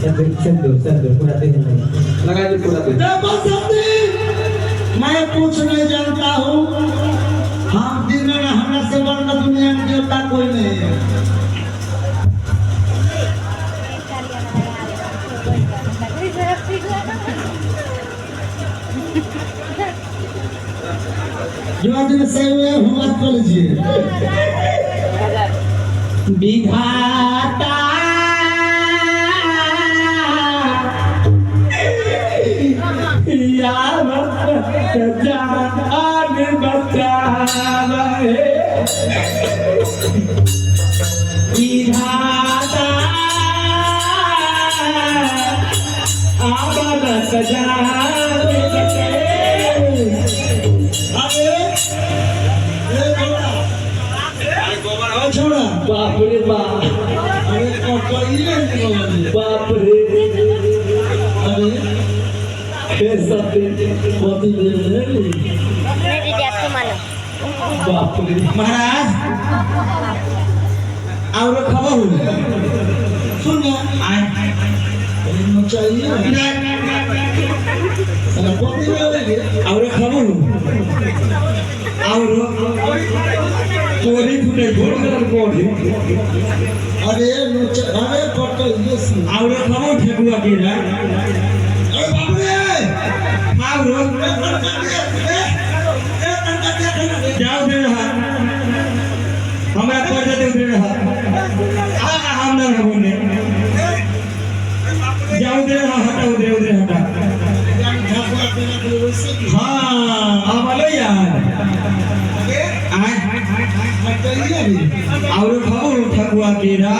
संदूर पूरा दिन लगा दे पूरा दिन। मैं कुछ नहीं जानता हूँ। हम दिन में हमरा से बड़ा दुनिया में देवता कोई नहीं है। जो दिन से हुए हम बात कर लीजिए। विधाता या जान बचावे विधाता आबद सजावे छोड़ा बाप रे बाप बाप रे अरे कैसा बाप रे महाराज और खबर हो सुन चाहिए और खबर हो कोरी फुटे घोड़ कर कोरी अरे अरे पट्टो ये सुन और खबर ठेकुआ के ना अरे बाप रे और जाओ दे रहा हमरा पैसा दे रहा हम ना बोले जाओ दे रहा हटाओ दे हटा हाँ अब आलो यार और खाओ ठकुआ के ना